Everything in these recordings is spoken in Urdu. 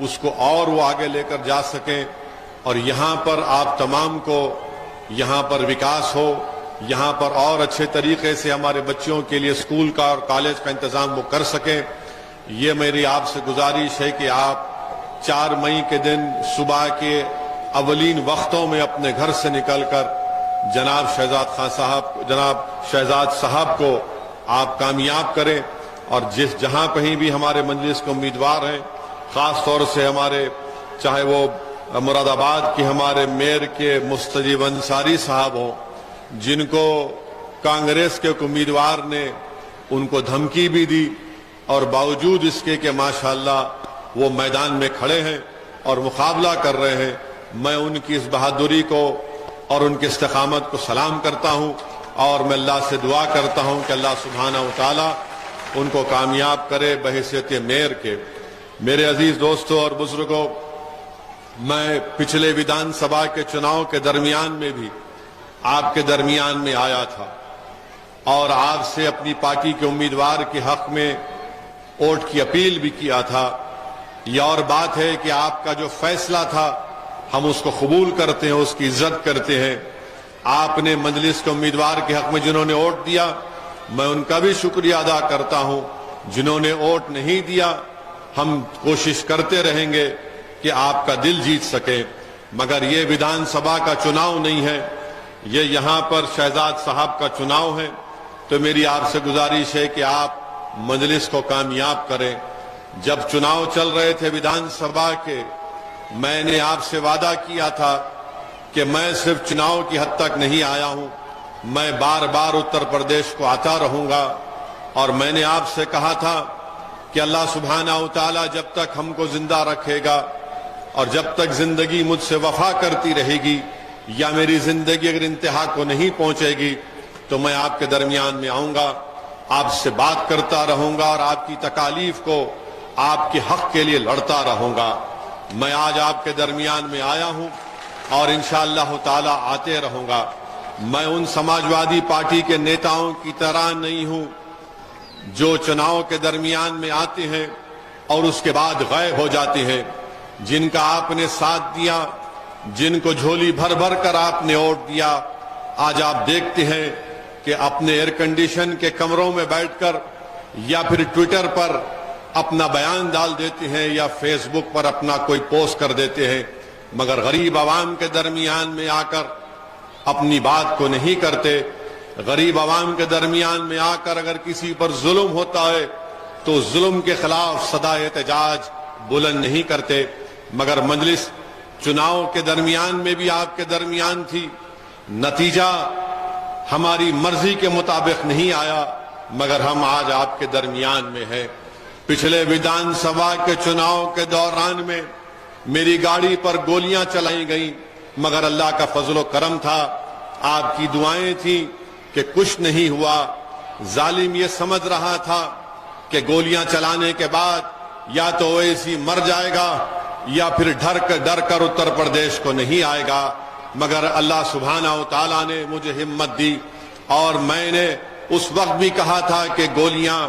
اس کو اور وہ آگے لے کر جا سکیں، اور یہاں پر آپ تمام کو یہاں پر وکاس ہو، یہاں پر اور اچھے طریقے سے ہمارے بچوں کے لیے اسکول کا اور کالج کا انتظام وہ کر سکیں۔ یہ میری آپ سے گزارش ہے کہ آپ 4 مئی کے دن صبح کے اولین وقتوں میں اپنے گھر سے نکل کر جناب شہزاد صاحب کو آپ کامیاب کریں، اور جہاں کہیں بھی ہمارے مجلس کے امیدوار ہیں، خاص طور سے ہمارے چاہے وہ مراد آباد کے ہمارے میئر کے مستجیب انصاری صاحب ہوں، جن کو کانگریس کے ایک امیدوار نے ان کو دھمکی بھی دی، اور باوجود اس کے کہ ماشاءاللہ وہ میدان میں کھڑے ہیں اور مقابلہ کر رہے ہیں، میں ان کی اس بہادری کو اور ان کی استقامت کو سلام کرتا ہوں، اور میں اللہ سے دعا کرتا ہوں کہ اللہ سبحانہ و تعالی ان کو کامیاب کرے بحیثیت میئر کے۔ میرے عزیز دوستوں اور بزرگوں، میں پچھلے ویدھان سبھا کے چناؤ کے درمیان میں بھی آپ کے درمیان میں آیا تھا، اور آپ سے اپنی پارٹی کے امیدوار کے حق میں ووٹ کی اپیل بھی کیا تھا۔ یہ اور بات ہے کہ آپ کا جو فیصلہ تھا ہم اس کو قبول کرتے ہیں، اس کی عزت کرتے ہیں۔ آپ نے مجلس کے امیدوار کے حق میں جنہوں نے ووٹ دیا، میں ان کا بھی شکریہ ادا کرتا ہوں۔ جنہوں نے ووٹ نہیں دیا، ہم کوشش کرتے رہیں گے کہ آپ کا دل جیت سکے، مگر یہ ویدھان سبھا کا چناؤ نہیں ہے، یہ یہاں پر شہزاد صاحب کا چناؤ ہے۔ تو میری آپ سے گزارش ہے کہ آپ مجلس کو کامیاب کریں۔ جب چناؤ چل رہے تھے ویدھان سبھا کے، میں نے آپ سے وعدہ کیا تھا کہ میں صرف چناؤ کی حد تک نہیں آیا ہوں، میں بار بار اتر پردیش کو آتا رہوں گا، اور میں نے آپ سے کہا تھا کہ اللہ سبحانہ و تعالی جب تک ہم کو زندہ رکھے گا، اور جب تک زندگی مجھ سے وفا کرتی رہے گی، یا میری زندگی اگر انتہا کو نہیں پہنچے گی، تو میں آپ کے درمیان میں آؤں گا، آپ سے بات کرتا رہوں گا، اور آپ کی تکالیف کو آپ کے حق کے لیے لڑتا رہوں گا۔ میں آج آپ کے درمیان میں آیا ہوں، اور انشاءاللہ تعالی آتے رہوں گا۔ میں ان سماجوادی پارٹی کے نیتاؤں کی طرح نہیں ہوں جو چناؤ کے درمیان میں آتے ہیں اور اس کے بعد غائب ہو جاتے ہیں، جن کا آپ نے ساتھ دیا، جن کو جھولی بھر بھر کر آپ نے ووٹ دیا، آج آپ دیکھتے ہیں کہ اپنے ایئر کنڈیشن کے کمروں میں بیٹھ کر یا پھر ٹویٹر پر اپنا بیان ڈال دیتے ہیں، یا فیس بک پر اپنا کوئی پوسٹ کر دیتے ہیں، مگر غریب عوام کے درمیان میں آ کر اپنی بات کو نہیں کرتے۔ غریب عوام کے درمیان میں آ کر اگر کسی پر ظلم ہوتا ہے تو ظلم کے خلاف صدا احتجاج بلند نہیں کرتے۔ مگر مجلس چناؤ کے درمیان میں بھی آپ کے درمیان تھی، نتیجہ ہماری مرضی کے مطابق نہیں آیا، مگر ہم آج آپ کے درمیان میں ہیں۔ پچھلے ویدھان سبھا کے چناؤ کے دوران میں میری گاڑی پر گولیاں چلائی گئیں، مگر اللہ کا فضل و کرم تھا، آپ کی دعائیں تھیں کہ کچھ نہیں ہوا۔ ظالم یہ سمجھ رہا تھا کہ گولیاں چلانے کے بعد یا تو اویسی مر جائے گا، یا پھر ڈر کر اتر پردیش کو نہیں آئے گا، مگر اللہ سبحانہ و تعالیٰ نے مجھے ہمت دی، اور میں نے اس وقت بھی کہا تھا کہ گولیاں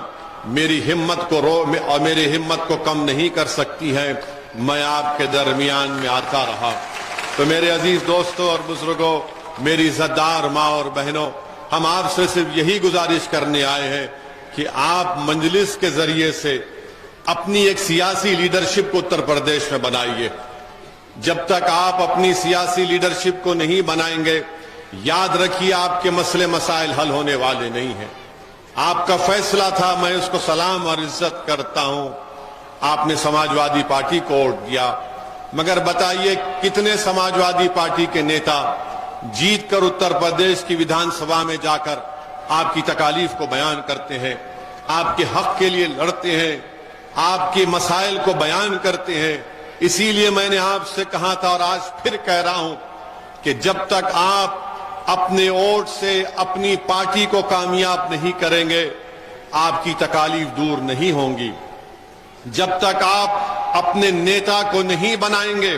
میری ہمت کو اور میری ہمت کو کم نہیں کر سکتی ہیں۔ میں آپ کے درمیان میں آتا رہا۔ تو میرے عزیز دوستوں اور بزرگوں، میری عزتدار ماں اور بہنوں، ہم آپ سے صرف یہی گزارش کرنے آئے ہیں کہ آپ مجلس کے ذریعے سے اپنی ایک سیاسی لیڈرشپ کو اتر پردیش میں بنائیے۔ جب تک آپ اپنی سیاسی لیڈرشپ کو نہیں بنائیں گے، یاد رکھیے آپ کے مسئلے مسائل حل ہونے والے نہیں ہیں۔ آپ کا فیصلہ تھا، میں اس کو سلام اور عزت کرتا ہوں، آپ نے سماجوادی پارٹی کو ووٹ دیا، مگر بتائیے کتنے سماجوادی پارٹی کے نیتا جیت کر اتر پردیش کی ویدھان سبھا میں جا کر آپ کی تکالیف کو بیان کرتے ہیں، آپ کے حق کے لیے لڑتے ہیں، آپ کے مسائل کو بیان کرتے ہیں۔ اسی لیے میں نے آپ سے کہا تھا، اور آج پھر کہہ رہا ہوں، کہ جب تک آپ اپنے ووٹ سے اپنی پارٹی کو کامیاب نہیں کریں گے، آپ کی تکالیف دور نہیں ہوں گی۔ جب تک آپ اپنے نیتا کو نہیں بنائیں گے،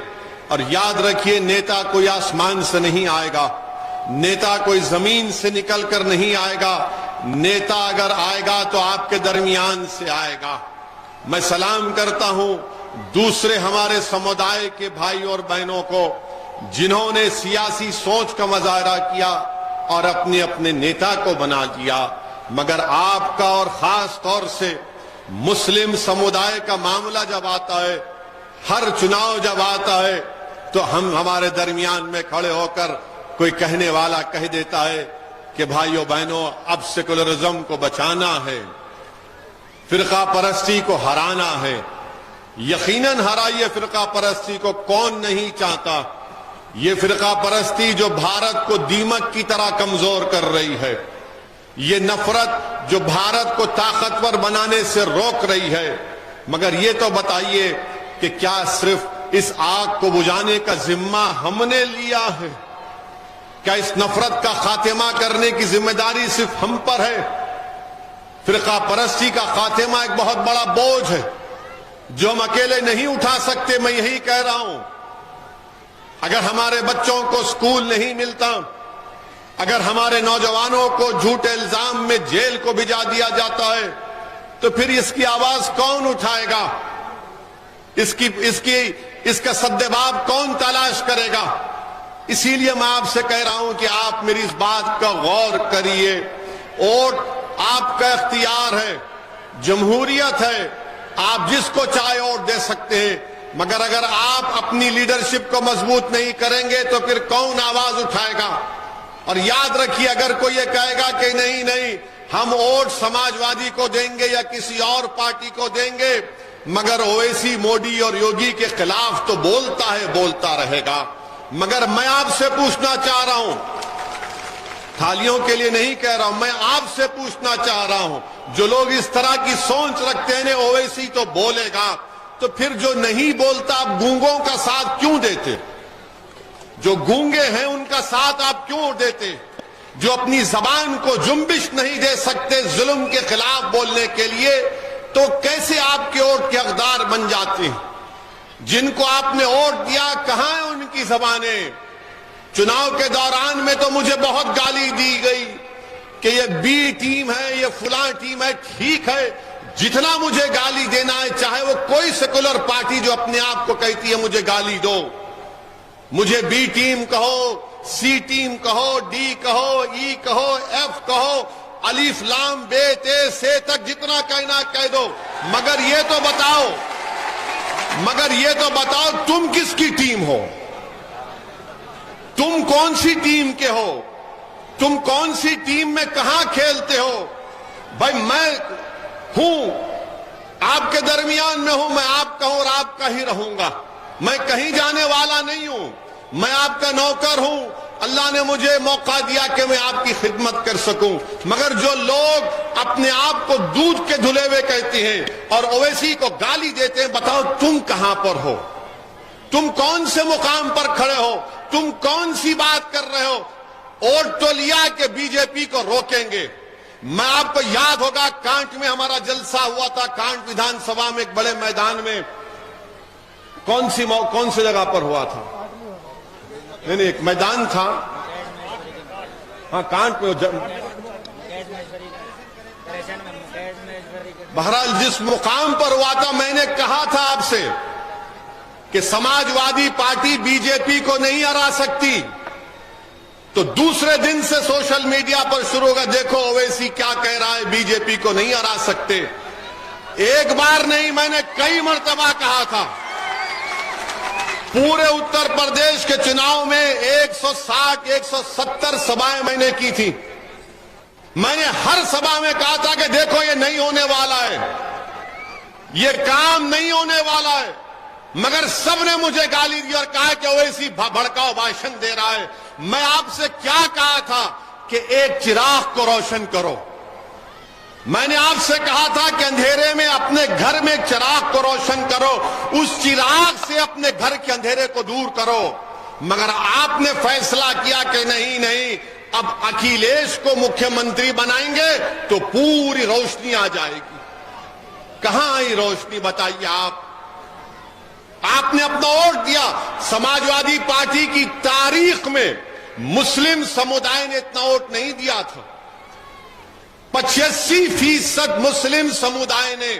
اور یاد رکھیے نیتا کوئی آسمان سے نہیں آئے گا، نیتا کوئی زمین سے نکل کر نہیں آئے گا، نیتا اگر آئے گا تو آپ کے درمیان سے آئے گا۔ میں سلام کرتا ہوں دوسرے ہمارے سمودائے کے بھائی اور بہنوں کو جنہوں نے سیاسی سوچ کا مظاہرہ کیا اور اپنے اپنے نیتا کو بنا دیا، مگر آپ کا اور خاص طور سے مسلم سمودائے کا معاملہ جب آتا ہے، ہر چناؤ جب آتا ہے تو ہمارے درمیان میں کھڑے ہو کر کوئی کہنے والا کہہ دیتا ہے کہ بھائیو بہنوں اب سیکولرزم کو بچانا ہے، فرقہ پرستی کو ہرانا ہے۔ یقیناً ہرائیے فرقہ پرستی کو، کون نہیں چاہتا؟ یہ فرقہ پرستی جو بھارت کو دیمک کی طرح کمزور کر رہی ہے، یہ نفرت جو بھارت کو طاقتور بنانے سے روک رہی ہے، مگر یہ تو بتائیے کہ کیا صرف اس آگ کو بجھانے کا ذمہ ہم نے لیا ہے؟ کیا اس نفرت کا خاتمہ کرنے کی ذمہ داری صرف ہم پر ہے؟ فرقہ پرستی کا خاتمہ ایک بہت بڑا بوجھ ہے جو ہم اکیلے نہیں اٹھا سکتے۔ میں یہی کہہ رہا ہوں، اگر ہمارے بچوں کو سکول نہیں ملتا، اگر ہمارے نوجوانوں کو جھوٹے الزام میں جیل کو بھجا دیا جاتا ہے، تو پھر اس کی آواز کون اٹھائے گا؟ اس کا سدباب کون تلاش کرے گا؟ اسی لیے میں آپ سے کہہ رہا ہوں کہ آپ میری اس بات کا غور کریے۔ ووٹ آپ کا اختیار ہے، جمہوریت ہے، آپ جس کو چاہے ووٹ دے سکتے ہیں، مگر اگر آپ اپنی لیڈرشپ کو مضبوط نہیں کریں گے تو پھر کون آواز اٹھائے گا؟ اور یاد رکھیے، اگر کوئی یہ کہے گا کہ نہیں ہم ووٹ سماجوادی کو دیں گے یا کسی اور پارٹی کو دیں گے، مگر اویسی، موڈی اور یوگی کے خلاف تو بولتا رہے گا۔ مگر میں آپ سے پوچھنا چاہ رہا ہوں، تھالیوں کے لیے نہیں کہہ رہا ہوں، میں آپ سے پوچھنا چاہ رہا ہوں، جو لوگ اس طرح کی سوچ رکھتے ہیں اویسی تو بولے گا، تو پھر جو نہیں بولتا آپ گونگوں کا ساتھ کیوں دیتے؟ جو گونگے ہیں ان کا ساتھ آپ کیوں دیتے؟ جو اپنی زبان کو جنبش نہیں دے سکتے ظلم کے خلاف بولنے کے لیے، تو کیسے آپ کے ووٹ کے حقدار بن جاتے ہیں؟ جن کو آپ نے ووٹ دیا کہاں ہیں ان کی زبانیں؟ چناؤ کے دوران میں تو مجھے بہت گالی دی گئی کہ یہ بی ٹیم ہے، یہ فلاں ٹیم ہے۔ ٹھیک ہے، جتنا مجھے گالی دینا ہے، چاہے وہ کوئی سیکولر پارٹی جو اپنے آپ کو کہتی ہے مجھے گالی دو، مجھے بی ٹیم کہو، سی ٹیم کہو، ڈی کہو، ای کہو، ایف کہو، الف لام بے تے سے تک جتنا کہنا کہہ دو، مگر یہ تو بتاؤ تم کس کی ٹیم ہو؟ تم کون سی ٹیم کے ہو؟ تم کون سی ٹیم میں کہاں کھیلتے ہو؟ بھائی میں ہوں، آپ کے درمیان میں ہوں، میں آپ کا ہوں اور آپ کا ہی رہوں گا، میں کہیں جانے والا نہیں ہوں، میں آپ کا نوکر ہوں۔ اللہ نے مجھے موقع دیا کہ میں آپ کی خدمت کر سکوں، مگر جو لوگ اپنے آپ کو دودھ کے دھلے ہوئے کہتے ہیں اور اویسی کو گالی دیتے ہیں، بتاؤ تم کہاں پر ہو؟ تم کون سے مقام پر کھڑے ہو؟ تم کون سی بات کر رہے ہو؟ ووٹ تو لیا کہ بی جے پی کو روکیں گے۔ میں آپ کو یاد ہوگا کانٹ میں ہمارا جلسہ ہوا تھا، کانٹ ویدھان سبھا میں ایک بڑے میدان میں، کون سی جگہ پر ہوا تھا؟ نہیں ایک میدان تھا، ہاں کانٹ میں، بہرحال جس مقام پر ہوا تھا، میں نے کہا تھا آپ سے کہ سماجوادی پارٹی بی جے پی کو نہیں ہرا سکتی، تو دوسرے دن سے سوشل میڈیا پر شروع ہوگا، دیکھو اویسی کیا کہہ رہا ہے، بی جے پی کو نہیں ہرا سکتے۔ ایک بار نہیں، میں نے کئی مرتبہ کہا تھا۔ پورے اتر پردیش کے چناؤ میں 160-170 سبھائیں میں نے کی تھی۔ میں نے ہر سبھا میں کہا تھا کہ دیکھو یہ نہیں ہونے والا ہے، یہ کام نہیں ہونے والا ہے، مگر سب نے مجھے گالی دی اور کہا کہ اویسی بھڑکاؤ بھاشن دے رہا ہے۔ میں آپ سے کیا کہا تھا کہ ایک چراغ کو روشن کرو۔ میں نے آپ سے کہا تھا کہ اندھیرے میں اپنے گھر میں ایک چراغ کو روشن کرو، اس چراغ سے اپنے گھر کے اندھیرے کو دور کرو، مگر آپ نے فیصلہ کیا کہ نہیں، اب اکھیلیش کو مکھیہ منتری بنائیں گے تو پوری روشنی آ جائے گی۔ کہاں آئی روشنی بتائیے آپ نے اپنا ووٹ دیا۔ سماجوادی پارٹی کی تاریخ میں مسلم سمودائے نے اتنا ووٹ نہیں دیا تھا۔ 85% مسلم سمودائے نے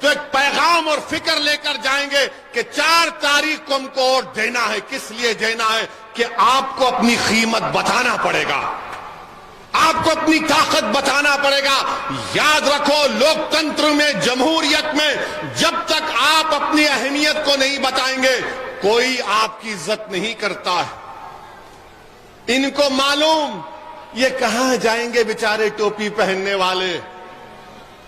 تو ایک پیغام اور فکر لے کر جائیں گے کہ 4 تاریخ کو ہم کو ووٹ دینا ہے. کس لیے دینا ہے؟ کہ آپ کو اپنی قیمت بتانا پڑے گا, آپ کو اپنی طاقت بتانا پڑے گا. یاد رکھو, لوکتنتر میں, جمہوریت میں جب تک آپ اپنی اہمیت کو نہیں بتائیں گے کوئی آپ کی عزت نہیں کرتا ہے. ان کو معلوم یہ کہاں جائیں گے بیچارے ٹوپی پہننے والے.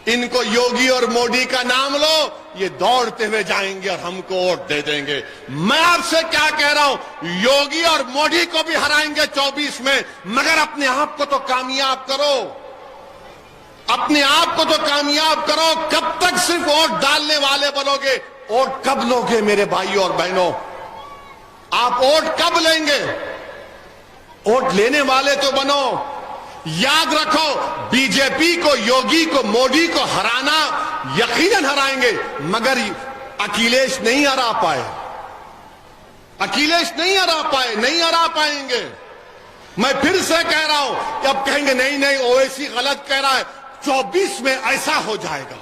ان کو یوگی اور مودی کا نام لو, یہ دوڑتے ہوئے جائیں گے اور ہم کو ووٹ دے دیں گے. میں آپ سے کیا کہہ رہا ہوں, یوگی اور مودی کو بھی ہرائیں گے 24 میں, مگر اپنے آپ کو تو کامیاب کرو, اپنے آپ کو تو کامیاب کرو. کب تک صرف ووٹ ڈالنے والے بنو گے؟ ووٹ کب لوگے میرے بھائیوں اور بہنوں؟ آپ ووٹ کب لیں گے؟ ووٹ لینے والے تو بنو. یاد رکھو, بی جے پی کو, یوگی کو, مودی کو ہرانا یقیناً ہرائیں گے, مگر اکھلیش نہیں ہرا پائے, اکھلیش نہیں ہرا پائے, نہیں ہرا پائیں گے. میں پھر سے کہہ رہا ہوں کہ اب کہیں گے نہیں نہیں اویسی غلط کہہ رہا ہے. 24 میں ایسا ہو جائے گا,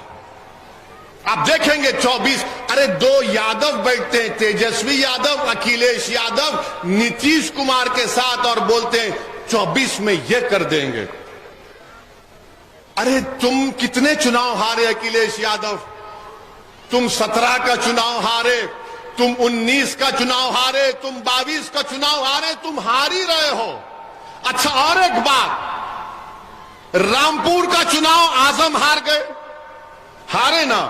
آپ دیکھیں گے 24. ارے 2 یادو بیٹھتے ہیں, تیجسوی یادو, اکھلیش یادو, نتیش کمار کے ساتھ, اور بولتے ہیں 24 میں یہ کر دیں گے. ارے تم کتنے چناؤ ہارے اکھلیش یادو؟ تم 17 کا چناؤ ہارے, تم 19 کا چناؤ ہارے, تم 22 کا چناؤ ہارے, تم ہار ہی رہے ہو. اچھا اور ایک بات, رامپور کا چناؤ اعظم ہار گئے, ہارے نا,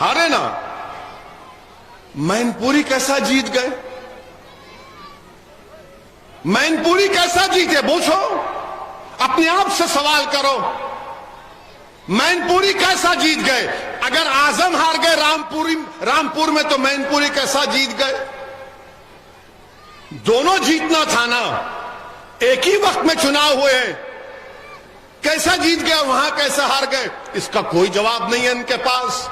ہارے نا. مین پوری کیسا جیت گئے؟ مین پوری کیسا جیتے؟ پوچھو, اپنے آپ سے سوال کرو. مین پوری کیسا جیت گئے؟ اگر اعظم ہار گئے رامپور میں, تو مین پوری کیسا جیت گئے؟ دونوں جیتنا تھا نا, ایک ہی وقت میں چناؤ ہوئے ہیں, کیسا جیت گئے, وہاں کیسا ہار گئے؟ اس کا کوئی جواب نہیں ہے ان کے پاس.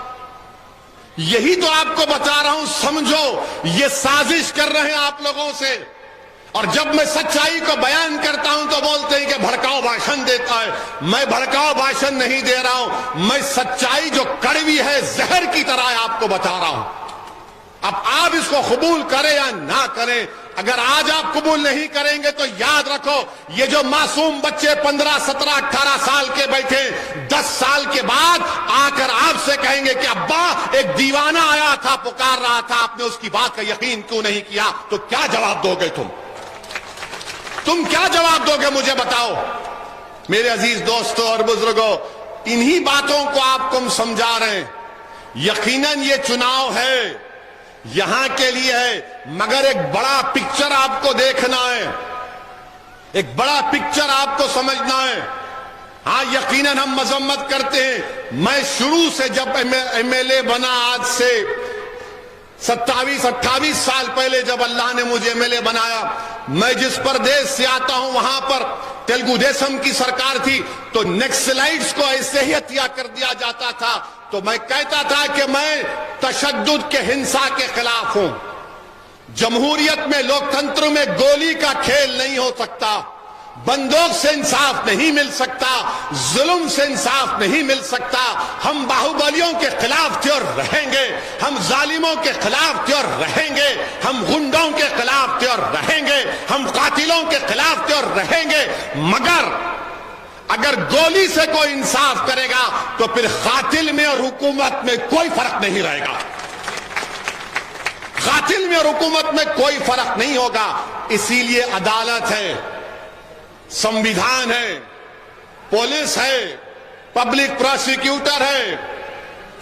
یہی تو آپ کو بتا رہا ہوں, سمجھو یہ سازش کر رہے ہیں آپ لوگوں سے. اور جب میں سچائی کو بیان کرتا ہوں تو بولتے ہیں کہ بھڑکاؤ بھاشن دیتا ہے. میں بھڑکاؤ بھاشن نہیں دے رہا ہوں, میں سچائی جو کڑوی ہے, زہر کی طرح آپ کو بتا رہا ہوں. اب آپ اس کو قبول کریں یا نہ کریں, اگر آج آپ قبول نہیں کریں گے تو یاد رکھو, یہ جو معصوم بچے 15, 17, 18 سال کے بیٹھے 10 سال کے بعد آ کر آپ سے کہیں گے کہ ابا ایک دیوانہ آیا تھا, پکار رہا تھا, آپ نے اس کی بات کا یقین کیوں نہیں کیا؟ تو کیا جواب دو گے تم کیا جواب دو گے مجھے بتاؤ. میرے عزیز دوستوں اور بزرگوں, انہی باتوں کو آپ کو ہم سمجھا رہے ہیں. یقیناً یہ چناؤ ہے, یہاں کے لیے ہے, مگر ایک بڑا پکچر آپ کو دیکھنا ہے, ایک بڑا پکچر آپ کو سمجھنا ہے. ہاں یقیناً ہم مذمت کرتے ہیں. میں شروع سے جب ایم ایل اے بنا, آج سے 27-28 سال پہلے جب اللہ نے مجھے ایم ایل اے بنایا, میں جس پردیش سے آتا ہوں وہاں پر تیلگو دیشم کی سرکار تھی, تو نیکسلائٹس کو ایسے ہی ہتھیا کر دیا جاتا تھا. تو میں کہتا تھا کہ میں تشدد کے ہنسا کے خلاف ہوں. جمہوریت میں, لوکتنتر میں گولی کا کھیل نہیں ہو سکتا, بندوق سے انصاف نہیں مل سکتا, ظلم سے انصاف نہیں مل سکتا. ہم باہوبلیوں کے خلاف تھے اور رہیں گے, ہم ظالموں کے خلاف تھے اور رہیں گے, ہم غنڈوں کے خلاف تھے اور رہیں گے, ہم قاتلوں کے خلاف تھے اور رہیں گے. مگر اگر گولی سے کوئی انصاف کرے گا تو پھر قاتل میں اور حکومت میں کوئی فرق نہیں رہے گا, قاتل میں اور حکومت میں کوئی فرق نہیں ہوگا. اسی لیے عدالت ہے, سمویدھان ہے, پولیس ہے, پبلک پروسیکیوٹر ہے.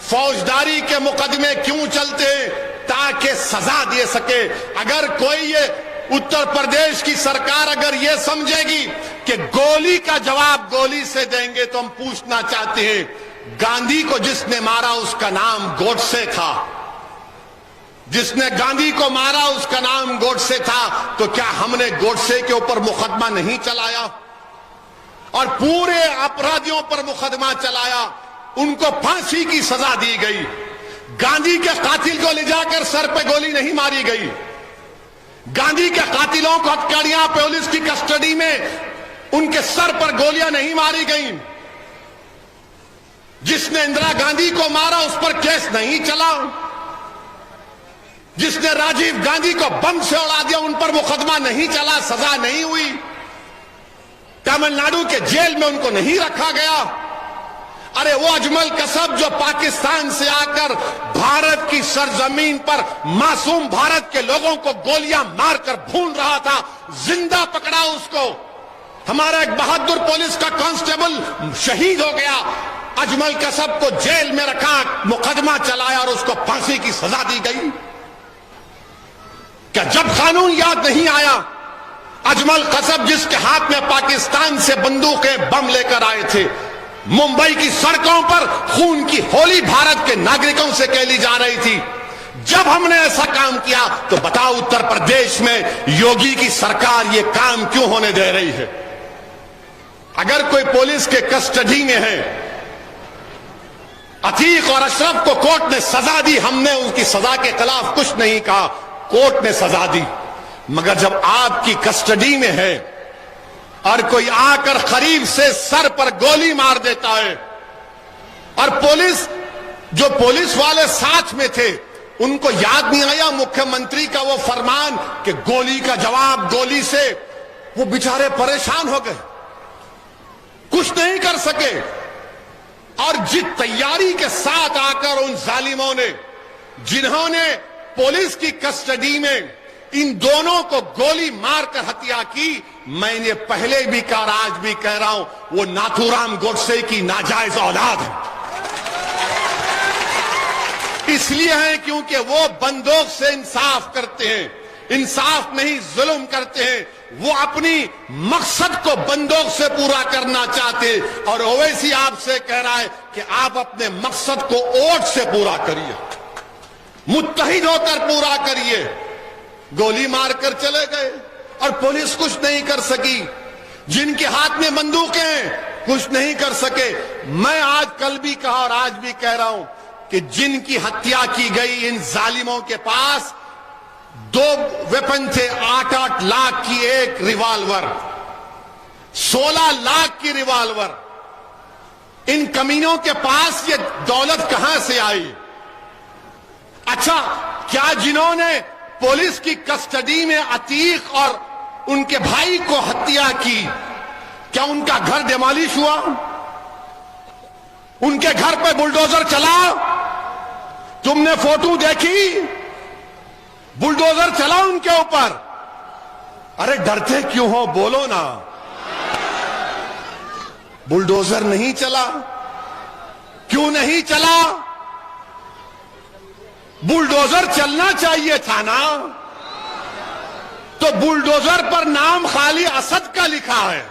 فوجداری کے مقدمے کیوں چلتے ہیں؟ تاکہ سزا دے سکے. اگر کوئی یہ اتر پردیش کی سرکار اگر یہ سمجھے گی کہ گولی کا جواب گولی سے دیں گے, تو ہم پوچھنا چاہتے ہیں, گاندھی کو جس نے مارا اس کا نام گوڈسے تھا, جس نے گاندھی کو مارا اس کا نام گوڈسے تھا, تو کیا ہم نے گوڈسے کے اوپر مقدمہ نہیں چلایا اور پورے اپرادھیوں پر مقدمہ چلایا؟ ان کو پھانسی کی سزا دی گئی. گاندھی کے قاتل کو لے جا کر سر پہ گولی نہیں ماری گئی, گاندھی کے قاتلوں کو ہتھکڑیاں پولیس کی کسٹڈی میں ان کے سر پر گولیاں نہیں ماری گئیں. جس نے اندرا گاندھی کو مارا اس پر کیس نہیں چلا، جس نے راجیو گاندھی کو بم سے اڑا دیا ان پر مقدمہ نہیں چلا، سزا نہیں ہوئی، تمل ناڈو کے جیل میں ان کو نہیں رکھا گیا۔ ارے وہ اجمل قصب جو پاکستان سے آ کر بھارت کی سرزمین پر معصوم بھارت کے لوگوں کو گولیاں مار کر بھون رہا تھا، زندہ پکڑا اس کو، ہمارا ایک بہادر پولیس کا کانسٹیبل شہید ہو گیا، اجمل قصب کو جیل میں رکھا، مقدمہ چلایا اور اس کو پھانسی کی سزا دی گئی۔ کیا جب قانون یاد نہیں آیا؟ اجمل قصب جس کے ہاتھ میں پاکستان سے بندوقیں بم لے کر آئے تھے، ممبئی کی سڑکوں پر خون کی ہولی بھارت کے ناگرکوں سے کھیلی جا رہی تھی، جب ہم نے ایسا کام کیا تو بتاؤ اتر پردیش میں یوگی کی سرکار یہ کام کیوں ہونے دے رہی ہے؟ اگر کوئی پولیس کے کسٹڈی میں ہے، عتیق اور اشرف کو کورٹ نے سزا دی، ہم نے ان کی سزا کے خلاف کچھ نہیں کہا، کورٹ نے سزا دی، مگر جب آپ کی کسٹڈی میں ہے اور کوئی آ کر قریب سے سر پر گولی مار دیتا ہے، اور جو پولیس والے ساتھ میں تھے ان کو یاد نہیں آیا مکھیہ منتری کا وہ فرمان کہ گولی کا جواب گولی سے، وہ بیچارے پریشان ہو گئے، کچھ نہیں کر سکے، اور جس تیاری کے ساتھ آ کر ان ظالموں نے جنہوں نے پولیس کی کسٹڈی میں ان دونوں کو گولی مار کر ہتیا کی، میں نے پہلے بھی کہا اور آج بھی کہہ رہا ہوں، وہ ناتھو رام گوڈسے کی ناجائز اولاد ہے۔ اس لیے ہے کیونکہ وہ بندوق سے انصاف کرتے ہیں، انصاف نہیں ظلم کرتے ہیں، وہ اپنی مقصد کو بندوق سے پورا کرنا چاہتے، اور اویسی آپ سے کہہ رہا ہے کہ آپ اپنے مقصد کو ووٹ سے پورا کریے، متحد ہو کر پورا کریے۔ گولی مار کر چلے گئے اور پولیس کچھ نہیں کر سکی، جن کے ہاتھ میں بندوقیں ہیں کچھ نہیں کر سکے۔ میں آج کل بھی کہا اور آج بھی کہہ رہا ہوں کہ جن کی ہتیا کی گئی، ان ظالموں کے پاس 2 ویپن تھے، 8 لاکھ کی ایک ریوالور، 16 لاکھ کی ریوالور، ان کمینوں کے پاس یہ دولت کہاں سے آئی؟ اچھا، کیا جنہوں نے پولیس کی کسٹڈی میں عتیق اور ان کے بھائی کو ہتیا کی، کیا ان کا گھر ڈیمالش ہوا؟ ان کے گھر پہ بلڈوزر چلا؟ تم نے فوٹو دیکھی؟ بلڈوزر چلا ان کے اوپر؟ ارے ڈرتے کیوں ہو؟ بولو نا۔ بلڈوزر نہیں چلا، کیوں نہیں چلا؟ بلڈوزر چلنا چاہیے تھا نا، تو بلڈوزر پر نام خالی اسد کا لکھا ہے۔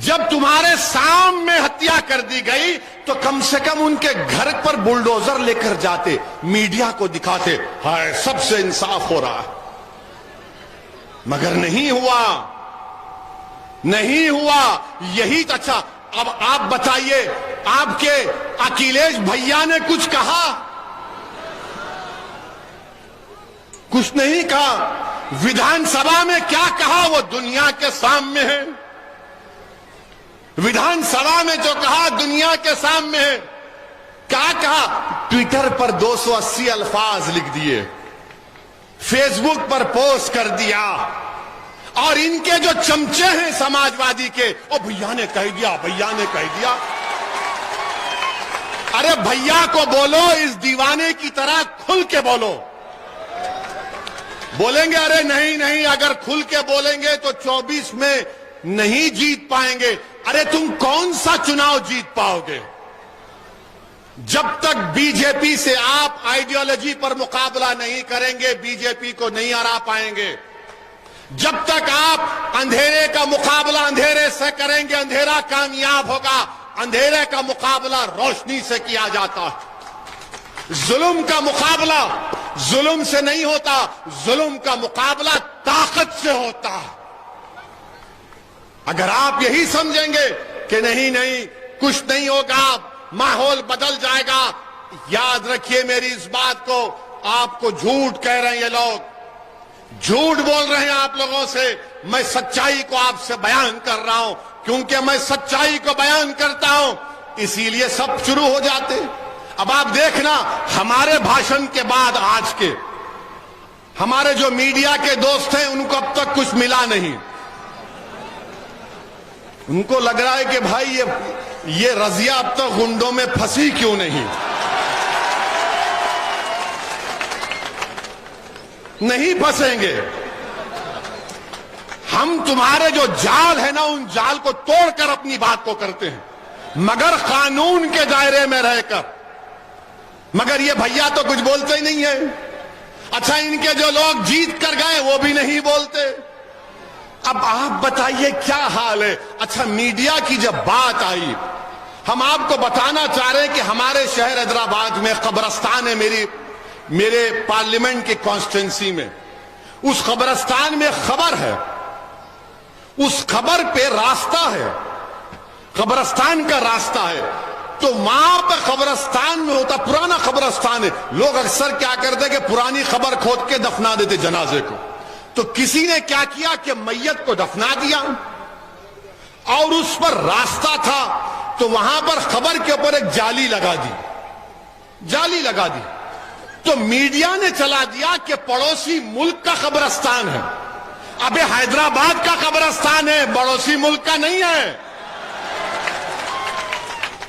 جب تمہارے سامنے ہتیا کر دی گئی تو کم سے کم ان کے گھر پر بلڈوزر لے کر جاتے، میڈیا کو دکھاتے، ہائے سب سے انصاف ہو رہا ہے، مگر نہیں ہوا، نہیں ہوا۔ یہی اچھا، اب آپ بتائیے، آپ کے اکھلیش بھیا نے کچھ کہا؟ کچھ نہیں کہا۔ ویدھان سبھا میں کیا کہا وہ دنیا کے سامنے ہے، ویدھان سبھا میں جو کہا دنیا کے سامنے ہے۔ کیا کہا؟ ٹویٹر پر 280 الفاظ لکھ دیے، فیس بک پر پوسٹ کر دیا، اور ان کے جو چمچے ہیں سماجوادی کے، او بھیا نے کہہ دیا، بھیا نے کہہ دیا۔ ارے بھیا کو بولو اس دیوانے کی طرح کھل کے بولو۔ بولیں گے ارے نہیں نہیں، اگر کھل کے بولیں گے تو 24 میں نہیں جیت پائیں گے۔ ارے تم کون سا چناؤ جیت پاؤ گے؟ جب تک بی جے پی سے آپ آئیڈیالوجی پر مقابلہ نہیں کریں گے، بی جے پی کو نہیں ہرا پائیں گے۔ جب تک آپ اندھیرے کا مقابلہ اندھیرے سے کریں گے، اندھیرا کامیاب ہوگا۔ اندھیرے کا مقابلہ روشنی سے کیا جاتا ہے، ظلم کا مقابلہ ظلم سے نہیں ہوتا، ظلم کا مقابلہ طاقت سے ہوتا ہے۔ اگر آپ یہی سمجھیں گے کہ نہیں نہیں کچھ نہیں ہوگا، ماحول بدل جائے گا، یاد رکھیے میری اس بات کو، آپ کو جھوٹ کہہ رہے ہیں یہ لوگ، جھوٹ بول رہے ہیں آپ لوگوں سے۔ میں سچائی کو آپ سے بیان کر رہا ہوں۔ کیونکہ میں سچائی کو بیان کرتا ہوں اسی لیے سب شروع ہو جاتے. اب آپ دیکھنا ہمارے بھاشن کے بعد آج کے ہمارے جو میڈیا کے دوست ہیں ان کو اب تک کچھ ملا نہیں. ان کو لگ رہا ہے کہ بھائی یہ رضیہ اب تک گنڈوں میں پھنسی کیوں نہیں. نہیں پھنسیں گے. ہم تمہارے جو جال ہے نا ان جال کو توڑ کر اپنی بات کو کرتے ہیں, مگر قانون کے دائرے میں رہ کر. مگر یہ بھیا تو کچھ بولتے ہی نہیں ہیں. اچھا ان کے جو لوگ جیت کر گئے وہ بھی نہیں بولتے. اب آپ بتائیے کیا حال ہے. اچھا میڈیا کی جب بات آئی, ہم آپ کو بتانا چاہ رہے ہیں کہ ہمارے شہر حیدرآباد میں قبرستان ہے, میرے پارلیمنٹ کی کانسٹیٹوئنسی میں. اس قبرستان میں خبر ہے, اس خبر پہ راستہ ہے, قبرستان کا راستہ ہے. تو وہاں پہ قبرستان میں ہوتا, پرانا قبرستان ہے, لوگ اکثر کیا کرتے کہ پرانی خبر کھود کے دفنا دیتے جنازے کو. تو کسی نے کیا کیا کہ میت کو دفنا دیا اور اس پر راستہ تھا تو وہاں پر خبر کے اوپر ایک جالی لگا دی. تو میڈیا نے چلا دیا کہ پڑوسی ملک کا قبرستان ہے. ابے حیدرآباد کا قبرستان ہے, پڑوسی ملک کا نہیں ہے.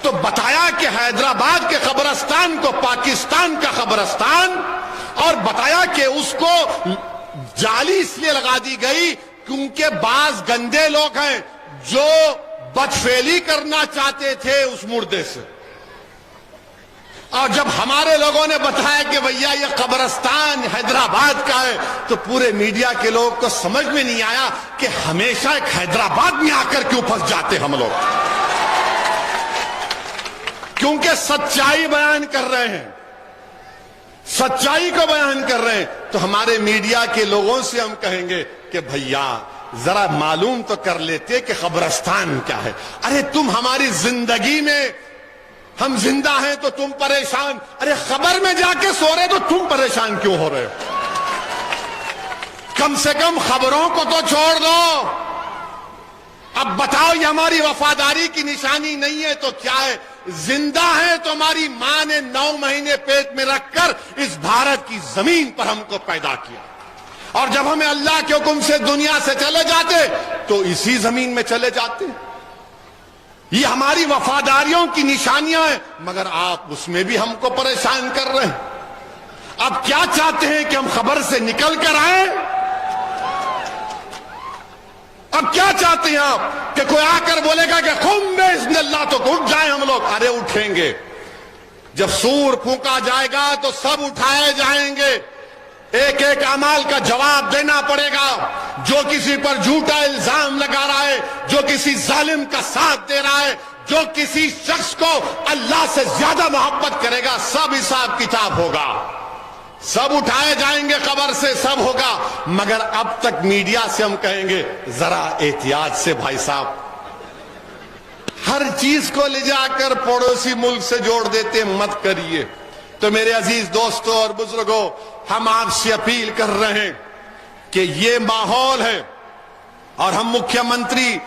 تو بتایا کہ حیدرآباد کے قبرستان کو پاکستان کا قبرستان, اور بتایا کہ اس کو جالی اس لیے لگا دی گئی کیونکہ بعض گندے لوگ ہیں جو بدفعلی کرنا چاہتے تھے اس مردے سے. اور جب ہمارے لوگوں نے بتایا کہ بھیا یہ قبرستان حیدرآباد کا ہے تو پورے میڈیا کے لوگ کو سمجھ میں نہیں آیا کہ ہمیشہ ایک حیدرآباد میں آ کر کیوں پھنس جاتے ہم لوگ. کیونکہ سچائی بیان کر رہے ہیں, سچائی کو بیان کر رہے ہیں. تو ہمارے میڈیا کے لوگوں سے ہم کہیں گے کہ بھیا ذرا معلوم تو کر لیتے کہ قبرستان کیا ہے. ارے تم ہماری زندگی میں, ہم زندہ ہیں تو تم پریشان, ارے خبر میں جا کے سو رہے تو تم پریشان کیوں ہو رہے ہو. کم سے کم خبروں کو تو چھوڑ دو. اب بتاؤ یہ ہماری وفاداری کی نشانی نہیں ہے تو کیا ہے. زندہ ہے تو ہماری ماں نے 9 مہینے پیٹ میں رکھ کر اس بھارت کی زمین پر ہم کو پیدا کیا, اور جب ہمیں اللہ کے حکم سے دنیا سے چلے جاتے تو اسی زمین میں چلے جاتے. یہ ہماری وفاداریوں کی نشانیاں ہیں, مگر آپ اس میں بھی ہم کو پریشان کر رہے ہیں. اب کیا چاہتے ہیں کہ ہم خبر سے نکل کر آئیں؟ اب کیا چاہتے ہیں آپ کہ کوئی آ کر بولے گا کہ قم باذن اللہ تو اٹھ جائیں ہم لوگ؟ ارے اٹھیں گے. جب سور پھونکا جائے گا تو سب اٹھائے جائیں گے. ایک ایک اعمال کا جواب دینا پڑے گا. جو کسی پر جھوٹا الزام لگا رہا ہے, جو کسی ظالم کا ساتھ دے رہا ہے, جو کسی شخص کو اللہ سے زیادہ محبت کرے گا, سب حساب کتاب ہوگا. سب اٹھائے جائیں گے قبر سے, سب ہوگا. مگر اب تک میڈیا سے ہم کہیں گے ذرا احتیاط سے بھائی صاحب, ہر چیز کو لے جا کر پڑوسی ملک سے جوڑ دیتے مت کریے. تو میرے عزیز دوستوں اور بزرگوں, ہم آپ سے اپیل کر رہے ہیں کہ یہ ماحول ہے, اور ہم مکھیہ منتری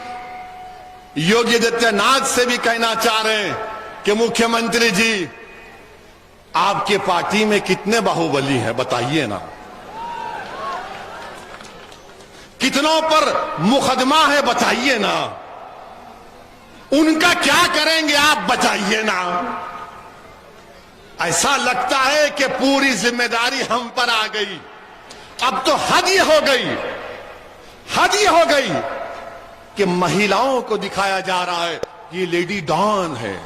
یوگی آدتیہ ناتھ سے بھی کہنا چاہ رہے ہیں کہ مکھیہ منتری جی, آپ کے پارٹی میں کتنے باہوبلی ہیں بتائیے نا. کتنوں پر مقدمہ ہے بتائیے نا. ان کا کیا کریں گے آپ بتائیے نا. ایسا لگتا ہے کہ پوری ذمہ داری ہم پر آ گئی. اب تو حد یہ ہو گئی کہ مہیلاؤں کو دکھایا جا رہا ہے یہ لیڈی ڈان ہے.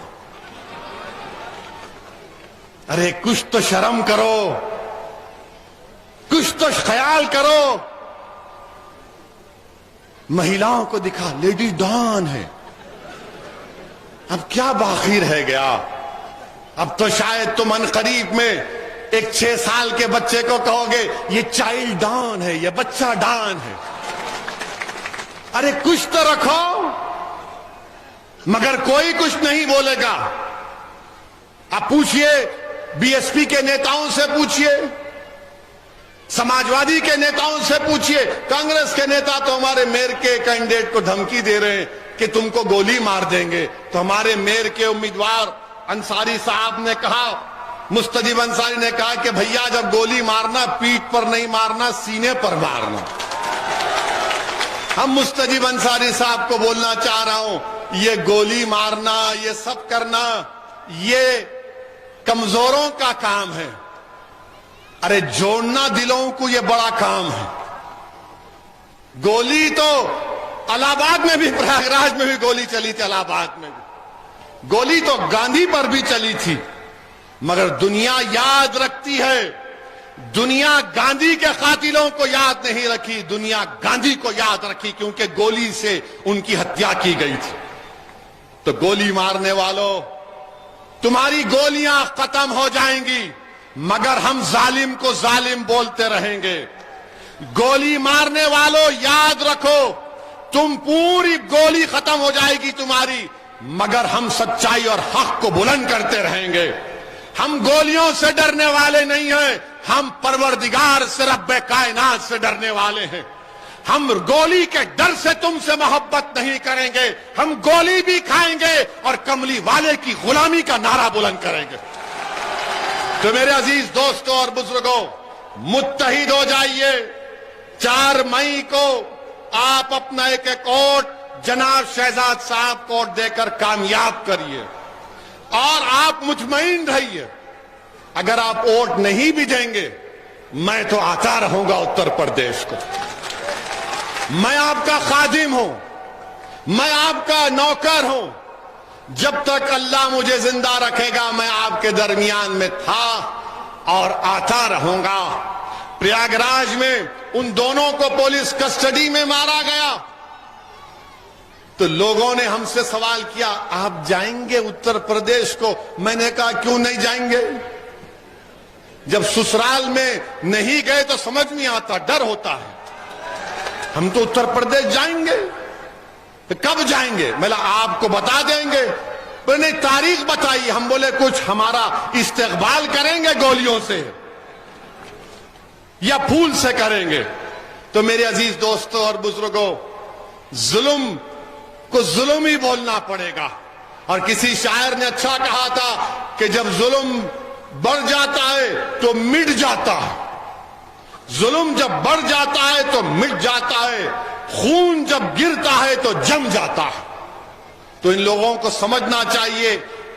ارے کچھ تو شرم کرو, کچھ تو خیال کرو. مہیلاؤں کو دکھا لیڈی ڈان ہے. اب کیا باقی رہ گیا. اب تو شاید تم عنقریب میں ایک 6 سال کے بچے کو کہو گے یہ چائلڈ ڈان ہے, یہ بچہ ڈان ہے. ارے کچھ تو رکھو. مگر کوئی کچھ نہیں بولے گا. اب پوچھئے بی ایس پی کے نیتاؤں سے, پوچھئے سماجوادی کے نیتاؤں سے, پوچھئے کانگریس کے نیتا تو ہمارے میئر کے کینڈیڈیٹ کو دھمکی دے رہے ہیں کہ تم کو گولی مار دیں گے. تو ہمارے میئر کے امیدوار انصاری صاحب نے کہا, مستجیب انصاری نے کہا کہ بھیا جب گولی مارنا پیٹھ پر نہیں مارنا, سینے پر مارنا. ہم مستجیب انصاری صاحب کو بولنا چاہ رہا ہوں, یہ گولی مارنا, یہ سب کرنا, یہ کمزوروں کا کام ہے. ارے جوڑنا دلوں کو یہ بڑا کام ہے. گولی تو الہ آباد میں بھی, پریاگ راج میں بھی گولی چلی تھی, الہ آباد میں بھی گولی تو گاندھی پر بھی چلی تھی. مگر دنیا یاد رکھتی ہے, دنیا گاندھی کے قاتلوں کو یاد نہیں رکھی, دنیا گاندھی کو یاد رکھی کیونکہ گولی سے ان کی ہتیا کی گئی تھی. تو گولی مارنے والوں, تمہاری گولیاں ختم ہو جائیں گی مگر ہم ظالم کو ظالم بولتے رہیں گے. گولی مارنے والوں یاد رکھو, تم پوری گولی ختم ہو جائے گی تمہاری, مگر ہم سچائی اور حق کو بلند کرتے رہیں گے. ہم گولیوں سے ڈرنے والے نہیں ہیں, ہم پروردگار سے, رب کائنات سے ڈرنے والے ہیں. ہم گولی کے ڈر سے تم سے محبت نہیں کریں گے, ہم گولی بھی کھائیں گے اور کملی والے کی غلامی کا نعرہ بلند کریں گے. تو میرے عزیز دوستوں اور بزرگوں, متحد ہو جائیے. 4 مئی کو آپ اپنا ایک ووٹ جناب شہزاد صاحب کو دے کر کامیاب کریے, اور آپ مطمئن رہیے اگر آپ ووٹ نہیں بھی دیں گے, میں تو آتا رہوں گا اتر پردیش کو. میں آپ کا خادم ہوں, میں آپ کا نوکر ہوں. جب تک اللہ مجھے زندہ رکھے گا میں آپ کے درمیان میں تھا اور آتا رہوں گا. پریاگ راج میں ان دونوں کو پولیس کسٹڈی میں مارا گیا تو لوگوں نے ہم سے سوال کیا, آپ جائیں گے اتر پردیش کو؟ میں نے کہا کیوں نہیں جائیں گے. جب سسرال میں نہیں گئے تو سمجھ نہیں آتا, ڈر ہوتا ہے. ہم تو اتر پردیش جائیں گے. کب جائیں گے؟ میں آپ کو بتا دیں گے. نے تاریخ بتائی. ہم بولے کچھ ہمارا استقبال کریں گے گولیوں سے یا پھول سے کریں گے. تو میرے عزیز دوستوں اور بزرگوں, ظلم کو ظلم ہی بولنا پڑے گا. اور کسی شاعر نے اچھا کہا تھا کہ جب ظلم بڑھ جاتا ہے تو مٹ جاتا ہے, ظلم جب بڑھ جاتا ہے تو مٹ جاتا ہے, خون جب گرتا ہے تو جم جاتا ہے. تو ان لوگوں کو سمجھنا چاہیے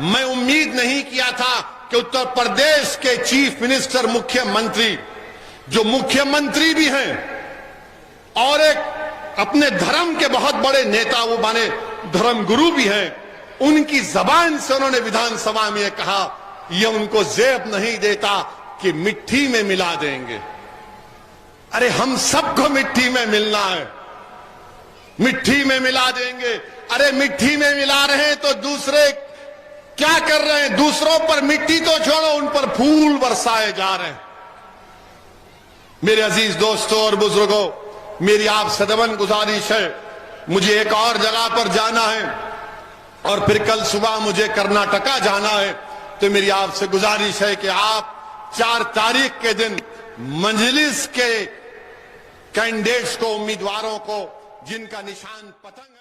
میں امید نہیں کیا تھا کہ اتر پردیش کے چیف منسٹر, مکھیہ منتری, جو مکھیہ منتری بھی ہیں اور ایک اپنے دھرم کے بہت بڑے نیتا, وہ مانے دھرم گرو بھی ہیں, ان کی زبان سے انہوں نے ویدھان سبھا میں کہا, یہ ان کو زیب نہیں دیتا کہ مٹی میں ملا دیں گے. ارے ہم سب کو مٹی میں ملنا ہے, مٹی میں ملا دیں گے. ارے مٹی میں ملا رہے ہیں تو دوسرے کیا کر رہے ہیں؟ دوسروں پر مٹی تو چھوڑو, ان پر پھول برسائے جا رہے ہیں. میرے عزیز دوستوں اور بزرگوں, میری آپ سے دبن گزارش ہے, مجھے ایک اور جگہ پر جانا ہے اور پھر کل صبح مجھے کرناٹکا جانا ہے. تو میری آپ سے گزارش ہے کہ آپ 4 تاریخ کے دن مجلس کے کینڈیڈیٹس کو, امیدواروں کو, جن کا نشان پتنگ